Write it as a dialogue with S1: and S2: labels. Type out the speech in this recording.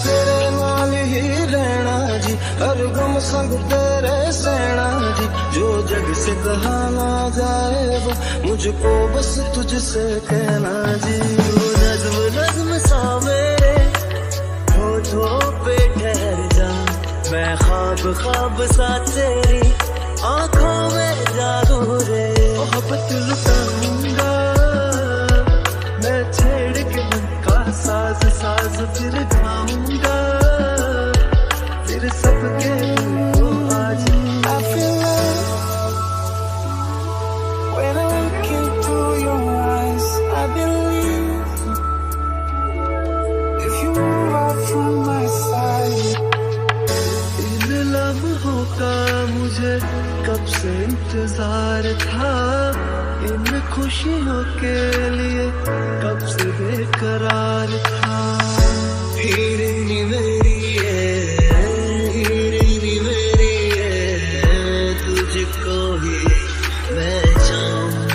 S1: तेरे नाल ही रहना जी, हर गम संग तेरे सहना जी। जो जग से कहा ना जाए वो मुझको बस तुझसे कहना जी।
S2: तू नज्म नज्म सा मेरे होठों पे ठहर जा, मैं ख्वाब ख्वाब सा तेरी आंखों में जागू रे।
S1: मोहब्बत लुटाऊंगा मैं छेड़ के मन का साज साज, फिर गाऊंगा फिर सबके दिल को आज। I feel love when I look into your eyes. I believe if you move out from my side. इन लम्हों का मुझे कब से इंतजार था, इन खुशियों के लिए कब से बेकरार था।
S2: हिरनी मेरी मेरी तुझको ही मैं चाहूं।